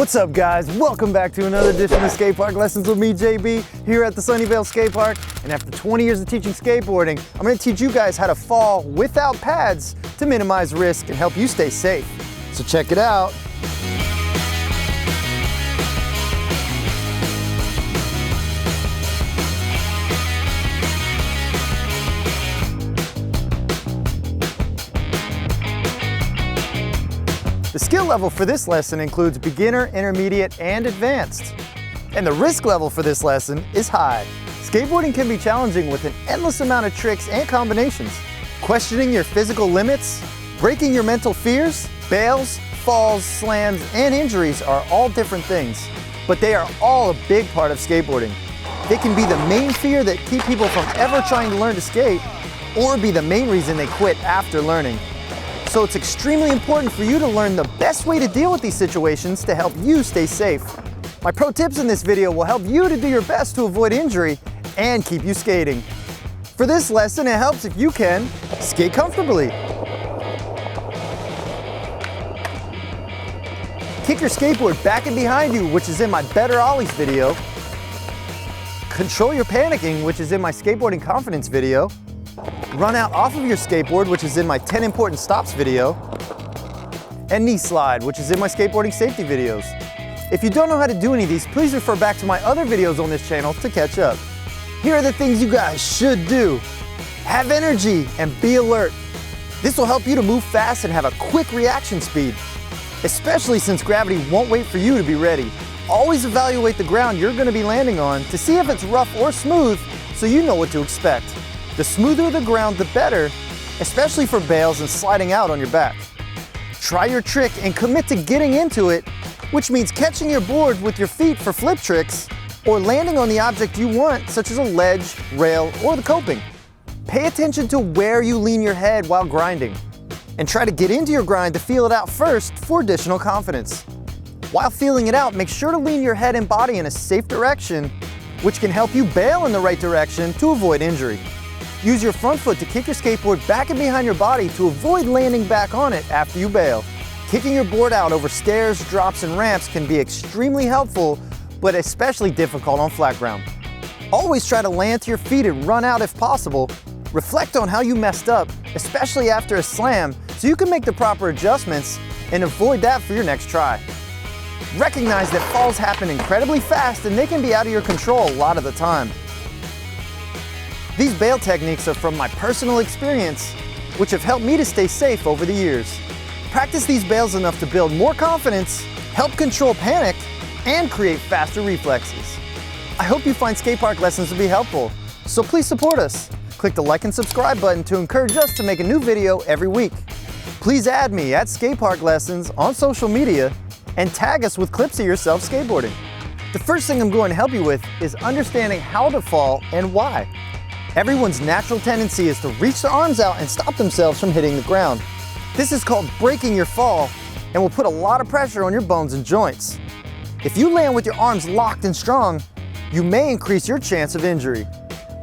What's up, guys? Welcome back to another edition of Skatepark Lessons with me, JB, here at the Sunnyvale Skatepark. And after 20 years of teaching skateboarding, I'm going to teach you guys how to fall without pads to minimize risk and help you stay safe. So check it out. The skill level for this lesson includes beginner, intermediate, and advanced. And the risk level for this lesson is high. Skateboarding can be challenging with an endless amount of tricks and combinations. Questioning your physical limits, breaking your mental fears, bails, falls, slams, and injuries are all different things, but they are all a big part of skateboarding. They can be the main fear that keep people from ever trying to learn to skate, or be the main reason they quit after learning. So it's extremely important for you to learn the best way to deal with these situations to help you stay safe. My pro tips in this video will help you to do your best to avoid injury and keep you skating. For this lesson, it helps if you can skate comfortably. Kick your skateboard back and behind you, which is in my Better Ollies video. Control your panicking, which is in my skateboarding confidence video. Run out off of your skateboard, which is in my 10 important stops video. And knee slide, which is in my skateboarding safety videos. If you don't know how to do any of these, please refer back to my other videos on this channel to catch up. Here are the things you guys should do. Have energy and be alert. This will help you to move fast and have a quick reaction speed, especially since gravity won't wait for you to be ready. Always evaluate the ground you're going to be landing on to see if it's rough or smooth so you know what to expect. The smoother the ground, the better, especially for bails and sliding out on your back. Try your trick and commit to getting into it, which means catching your board with your feet for flip tricks or landing on the object you want, such as a ledge, rail, or the coping. Pay attention to where you lean your head while grinding, and try to get into your grind to feel it out first for additional confidence. While feeling it out, make sure to lean your head and body in a safe direction, which can help you bail in the right direction to avoid injury. Use your front foot to kick your skateboard back and behind your body to avoid landing back on it after you bail. Kicking your board out over stairs, drops, and ramps can be extremely helpful, but especially difficult on flat ground. Always try to land to your feet and run out if possible. Reflect on how you messed up, especially after a slam, so you can make the proper adjustments and avoid that for your next try. Recognize that falls happen incredibly fast and they can be out of your control a lot of the time. These bail techniques are from my personal experience, which have helped me to stay safe over the years. Practice these bails enough to build more confidence, help control panic, and create faster reflexes. I hope you find Skatepark lessons to be helpful, so please support us. Click the like and subscribe button to encourage us to make a new video every week. Please add me at Skatepark Lessons on social media and tag us with clips of yourself skateboarding. The first thing I'm going to help you with is understanding how to fall and why. Everyone's natural tendency is to reach their arms out and stop themselves from hitting the ground. This is called breaking your fall and will put a lot of pressure on your bones and joints. If you land with your arms locked and strong, you may increase your chance of injury.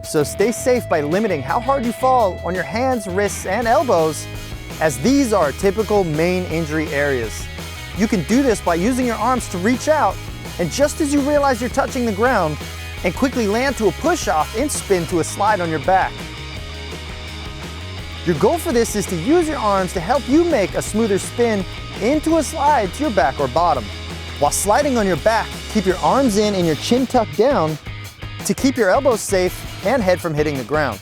So stay safe by limiting how hard you fall on your hands, wrists, and elbows, as these are typical main injury areas. You can do this by using your arms to reach out, and just as you realize you're touching the ground, and quickly land to a push-off and spin to a slide on your back. Your goal for this is to use your arms to help you make a smoother spin into a slide to your back or bottom. While sliding on your back, keep your arms in and your chin tucked down to keep your elbows safe and head from hitting the ground.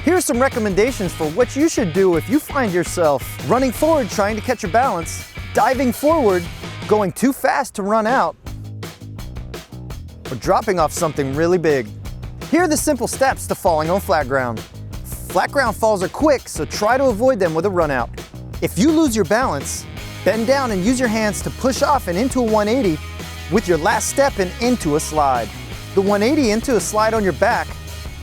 Here are some recommendations for what you should do if you find yourself running forward trying to catch your balance, diving forward, going too fast to run out, or dropping off something really big. Here are the simple steps to falling on flat ground. Flat ground falls are quick, so try to avoid them with a run out. If you lose your balance, bend down and use your hands to push off and into a 180 with your last step and into a slide. The 180 into a slide on your back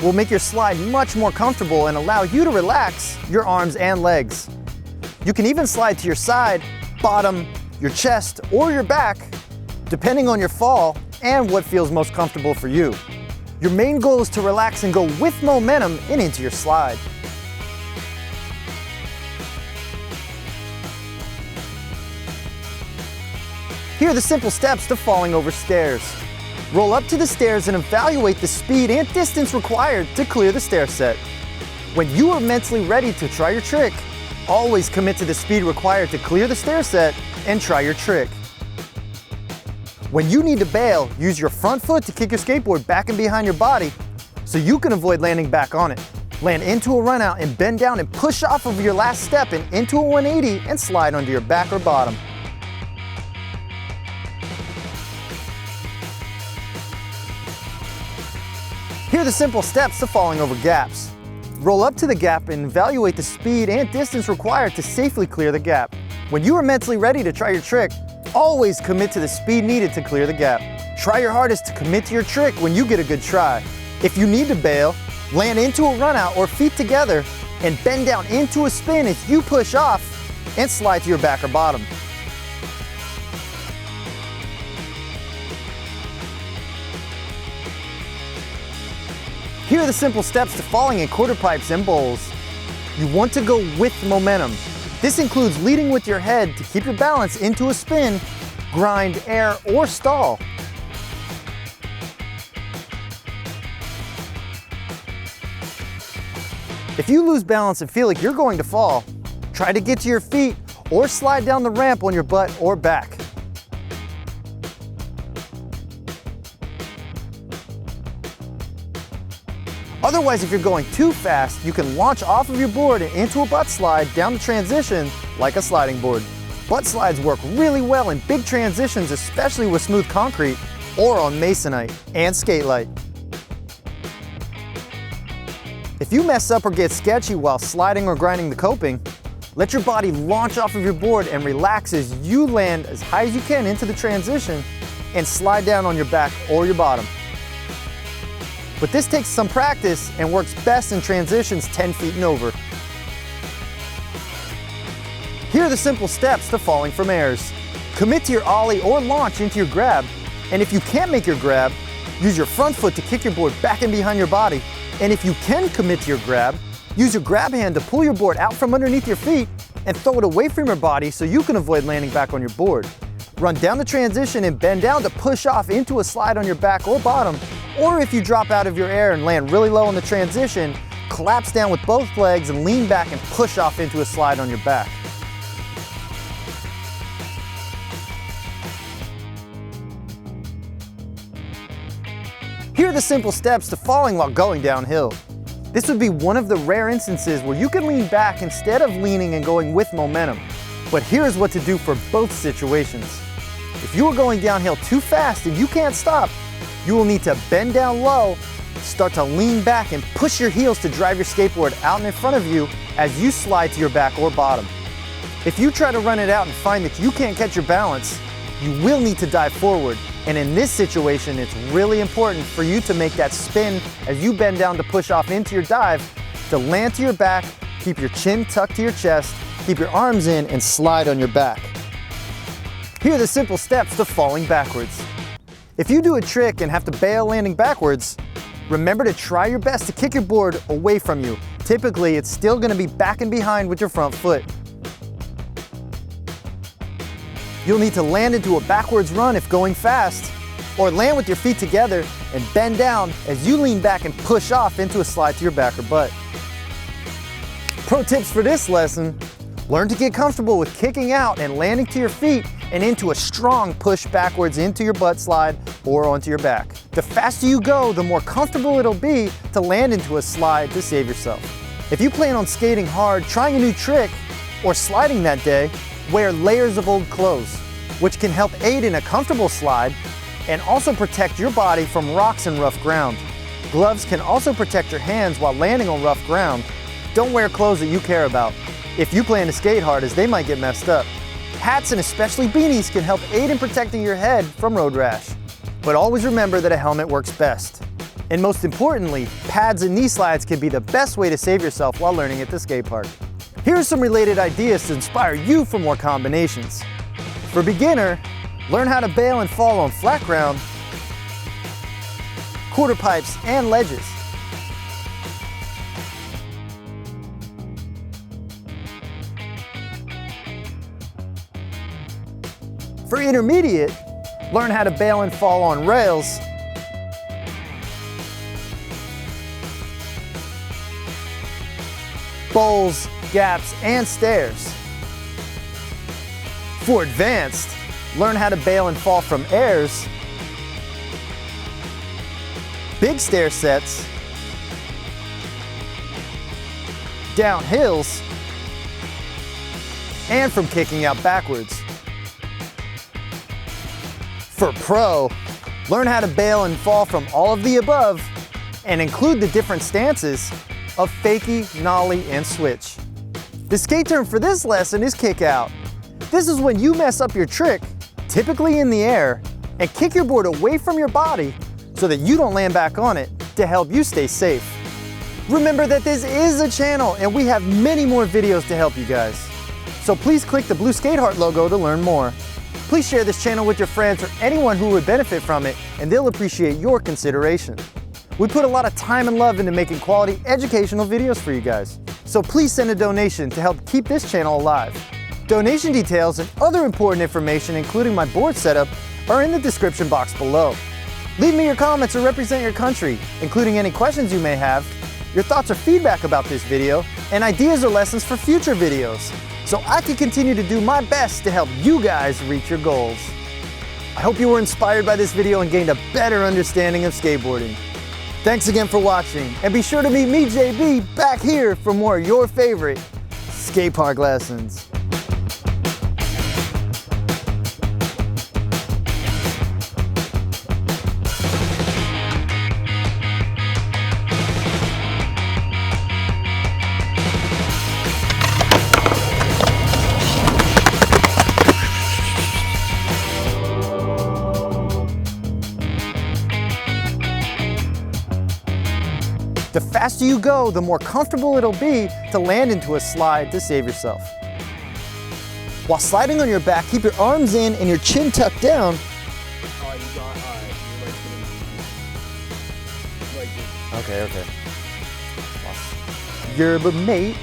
will make your slide much more comfortable and allow you to relax your arms and legs. You can even slide to your side, bottom, your chest, or your back, depending on your fall and what feels most comfortable for you. Your main goal is to relax and go with momentum and into your slide. Here are the simple steps to falling over stairs. Roll up to the stairs and evaluate the speed and distance required to clear the stair set. When you are mentally ready to try your trick, always commit to the speed required to clear the stair set and try your trick. When you need to bail, use your front foot to kick your skateboard back and behind your body so you can avoid landing back on it. Land into a run out and bend down and push off of your last step and into a 180 and slide onto your back or bottom. Here are the simple steps to falling over gaps. Roll up to the gap and evaluate the speed and distance required to safely clear the gap. When you are mentally ready to try your trick, always commit to the speed needed to clear the gap. Try your hardest to commit to your trick when you get a good try. If you need to bail, land into a run out or feet together and bend down into a spin as you push off and slide to your back or bottom. Here are the simple steps to falling in quarter pipes and bowls. You want to go with momentum. This includes leading with your head to keep your balance into a spin, grind, air, or stall. If you lose balance and feel like you're going to fall, try to get to your feet or slide down the ramp on your butt or back. Otherwise, if you're going too fast, you can launch off of your board and into a butt slide down the transition like a sliding board. Butt slides work really well in big transitions, especially with smooth concrete or on masonite and skate-light. If you mess up or get sketchy while sliding or grinding the coping, let your body launch off of your board and relax as you land as high as you can into the transition and slide down on your back or your bottom. But this takes some practice and works best in transitions 10 feet and over. Here are the simple steps to falling from airs. Commit to your ollie or launch into your grab, and if you can't make your grab, use your front foot to kick your board back and behind your body. And if you can commit to your grab, use your grab hand to pull your board out from underneath your feet and throw it away from your body so you can avoid landing back on your board. Run down the transition and bend down to push off into a slide on your back or bottom, or if you drop out of your air and land really low on the transition, collapse down with both legs and lean back and push off into a slide on your back. Here are the simple steps to falling while going downhill. This would be one of the rare instances where you can lean back instead of leaning and going with momentum. But here's what to do for both situations. If you are going downhill too fast and you can't stop, you will need to bend down low, start to lean back and push your heels to drive your skateboard out and in front of you as you slide to your back or bottom. If you try to run it out and find that you can't catch your balance, you will need to dive forward. And in this situation, it's really important for you to make that spin as you bend down to push off into your dive, to land to your back, keep your chin tucked to your chest, keep your arms in, and slide on your back. Here are the simple steps to falling backwards. If you do a trick and have to bail landing backwards, remember to try your best to kick your board away from you. Typically, it's still going to be back and behind with your front foot. You'll need to land into a backwards run if going fast, or land with your feet together and bend down as you lean back and push off into a slide to your back or butt. Pro tips for this lesson: learn to get comfortable with kicking out and landing to your feet and into a strong push backwards into your butt slide or onto your back. The faster you go, the more comfortable it'll be to land into a slide to save yourself. If you plan on skating hard, trying a new trick, or sliding that day, wear layers of old clothes, which can help aid in a comfortable slide and also protect your body from rocks and rough ground. Gloves can also protect your hands while landing on rough ground. Don't wear clothes that you care about if you plan to skate hard, as they might get messed up. Hats and especially beanies can help aid in protecting your head from road rash. But always remember that a helmet works best. And most importantly, pads and knee slides can be the best way to save yourself while learning at the skate park. Here are some related ideas to inspire you for more combinations. For beginner, learn how to bail and fall on flat ground, quarter pipes, and ledges. For intermediate, learn how to bail and fall on rails, bowls, gaps, and stairs. For advanced, learn how to bail and fall from airs, big stair sets, down hills, and from kicking out backwards. For pro, learn how to bail and fall from all of the above and include the different stances of fakie, nollie, and switch. The skate term for this lesson is kick out. This is when you mess up your trick, typically in the air, and kick your board away from your body so that you don't land back on it to help you stay safe. Remember that this is a channel and we have many more videos to help you guys. So please click the blue Skate Heart logo to learn more. Please share this channel with your friends or anyone who would benefit from it, and they'll appreciate your consideration. We put a lot of time and love into making quality educational videos for you guys. So please send a donation to help keep this channel alive. Donation details and other important information, including my board setup, are in the description box below. Leave me your comments or represent your country, including any questions you may have, your thoughts or feedback about this video, and ideas or lessons for future videos, so I can continue to do my best to help you guys reach your goals. I hope you were inspired by this video and gained a better understanding of skateboarding. Thanks again for watching, and be sure to meet me, JB, back here for more of your favorite skate park lessons. The faster you go, the more comfortable it'll be to land into a slide to save yourself. While sliding on your back, keep your arms in and your chin tucked down. Okay. You're the mate.